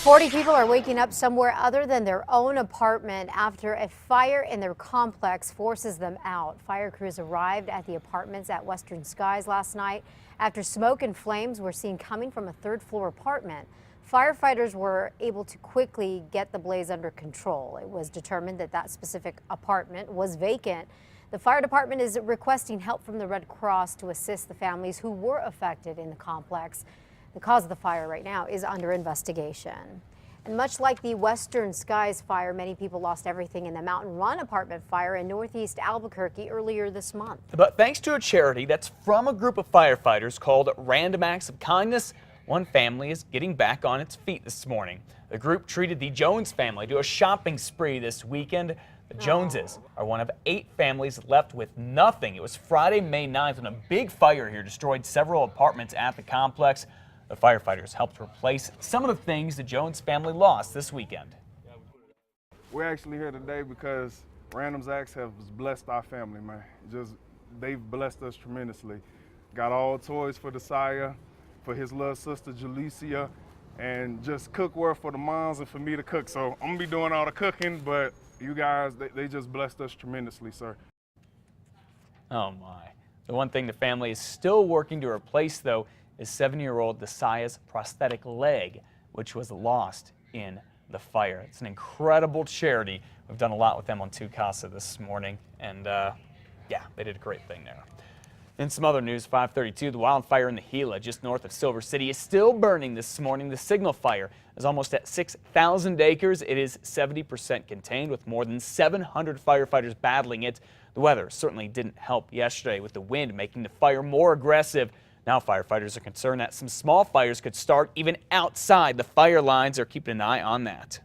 40 people are waking up somewhere other than their own apartment after a fire in their complex forces them out. Fire crews arrived at the apartments at Western Skies last night after smoke and flames were seen coming from a third-floor apartment. Firefighters were able to quickly get the blaze under control. It was determined that that specific apartment was vacant. The fire department is requesting help from the Red Cross to assist the families who were affected in the complex. The cause of the fire right now is under investigation. And much like the Western Skies fire, many people lost everything in the Mountain Run apartment fire in northeast Albuquerque earlier this month. But thanks to a charity that's from a group of firefighters called Random Acts of Kindness, one family is getting back on its feet this morning. The group treated the Jones family to a shopping spree this weekend. The Joneses are one of 8 families left with nothing. It was Friday, May 9th, when a big fire here destroyed several apartments at the complex. The firefighters helped replace some of the things the Jones family lost this weekend. We're actually here today because Random Acts have blessed our family, man. They've blessed us tremendously. Got all toys for Desire, for his little sister Jalecia, and just cookware for the moms and for me to cook. So I'm gonna be doing all the cooking, but you guys, they just blessed us tremendously, sir. Oh my. The one thing the family is still working to replace, though, is 7-year-old Desaia's prosthetic leg, which was lost in the fire. It's an incredible charity. We've done a lot with them on Tu Casa this morning, and yeah, they did a great thing there. In some other news, 5:32, the wildfire in the Gila, just north of Silver City, is still burning this morning. The signal fire is almost at 6,000 acres. It is 70% contained, with more than 700 firefighters battling it. The weather certainly didn't help yesterday, with the wind making the fire more aggressive. Now firefighters are concerned that some small fires could start even outside the fire lines. They're keeping an eye on that.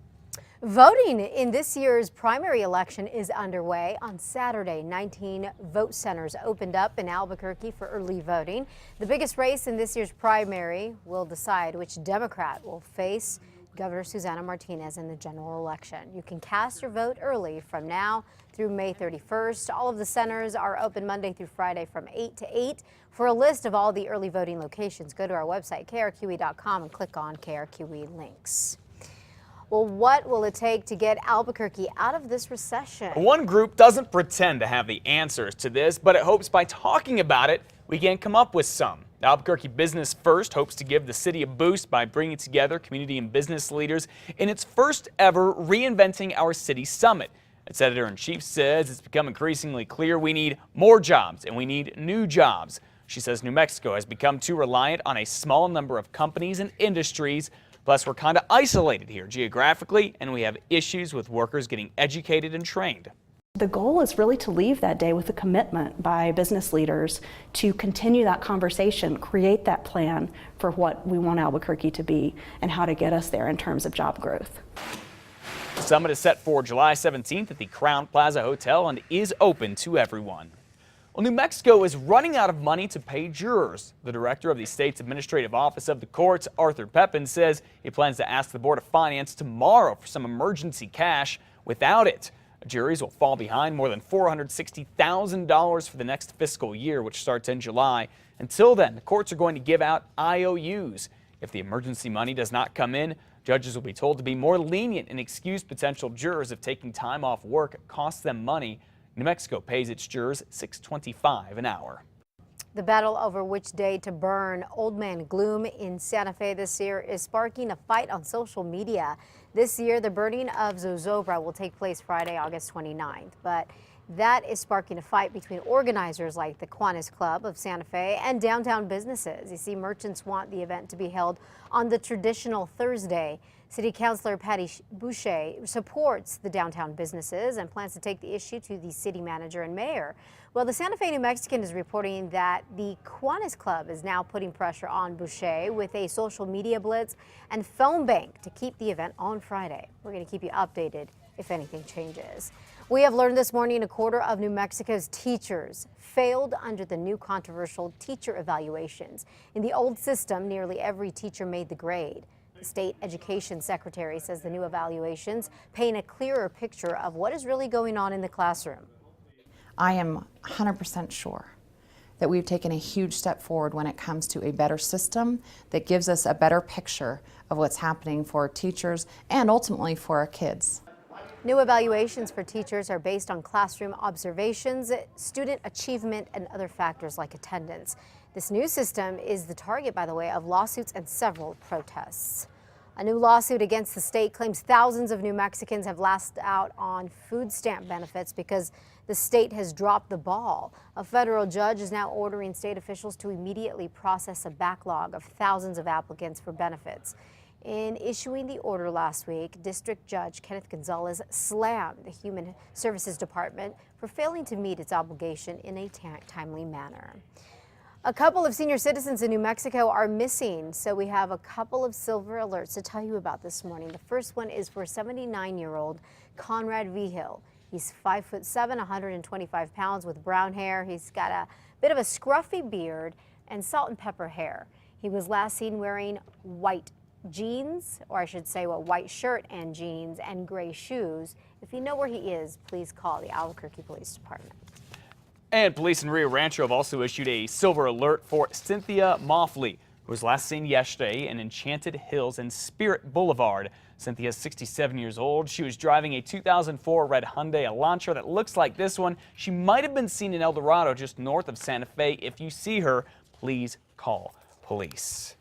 Voting in this year's primary election is underway. On Saturday, 19 vote centers opened up in Albuquerque for early voting. The biggest race in this year's primary will decide which Democrat will face Governor Susana Martinez in the general election. You can cast your vote early from now through May 31st. All of the centers are open Monday through Friday from 8 to 8. For a list of all the early voting locations, go to our website, KRQE.com, and click on KRQE links. Well, what will it take to get Albuquerque out of this recession? One group doesn't pretend to have the answers to this, but it hopes by talking about it, we can come up with some. Albuquerque Business First hopes to give the city a boost by bringing together community and business leaders in its first ever Reinventing Our City Summit. Its editor-in-chief says it's become increasingly clear we need more jobs and we need new jobs. She says New Mexico has become too reliant on a small number of companies and industries. Plus, we're kind of isolated here geographically, and we have issues with workers getting educated and trained. The goal is really to leave that day with a commitment by business leaders to continue that conversation, create that plan for what we want Albuquerque to be and how to get us there in terms of job growth. The summit is set for July 17th at the Crown Plaza Hotel and is open to everyone. Well, New Mexico is running out of money to pay jurors. The director of the state's administrative office of the courts, Arthur Pepin, says he plans to ask the Board of Finance tomorrow for some emergency cash. Without it, juries will fall behind more than $460,000 for the next fiscal year, which starts in July. Until then, the courts are going to give out IOUs. If the emergency money does not come in, judges will be told to be more lenient and excuse potential jurors if taking time off work costs them money. New Mexico pays its jurors $6.25 an hour. The battle over which day to burn Old Man Gloom in Santa Fe this year is sparking a fight on social media. This year, the burning of Zozobra will take place Friday, August 29th. But that is sparking a fight between organizers like the Kiwanis Club of Santa Fe and downtown businesses. You see, merchants want the event to be held on the traditional Thursday. City Councilor Patty Boucher supports the downtown businesses and plans to take the issue to the city manager and mayor. Well, the Santa Fe New Mexican is reporting that the Kiwanis Club is now putting pressure on Boucher with a social media blitz and phone bank to keep the event on Friday. We're going to keep you updated if anything changes. We have learned this morning a quarter of New Mexico's teachers failed under the new controversial teacher evaluations. In the old system, nearly every teacher made the grade. The state education secretary says the new evaluations paint a clearer picture of what is really going on in the classroom. I am 100% sure that that we've taken a huge step forward when it comes to a better system that gives us a better picture of what's happening for teachers and ultimately for our kids. New evaluations for teachers are based on classroom observations, student achievement, and other factors like attendance. This new system is the target, by the way, of lawsuits and several protests. A new lawsuit against the state claims thousands of New Mexicans have lost out on food stamp benefits because the state has dropped the ball. A federal judge is now ordering state officials to immediately process a backlog of thousands of applicants for benefits. In issuing the order last week, District Judge Kenneth Gonzalez slammed the Human Services Department for failing to meet its obligation in a timely manner. A couple of senior citizens in New Mexico are missing, so we have a couple of silver alerts to tell you about this morning. The first one is for 79-year-old Conrad Vigil. He's 5'7", 125 pounds with brown hair. He's got a bit of a scruffy beard and salt and pepper hair. He was last seen wearing white jeans, or I should say, white shirt and jeans and gray shoes. If you know where he is, please call the Albuquerque Police Department. And police in Rio Rancho have also issued a silver alert for Cynthia Moffley, who was last seen yesterday in Enchanted Hills and Spirit Boulevard. Cynthia is 67 years old. She was driving a 2004 red Hyundai Elantra that looks like this one. She might have been seen in El Dorado, just north of Santa Fe. If you see her, please call police.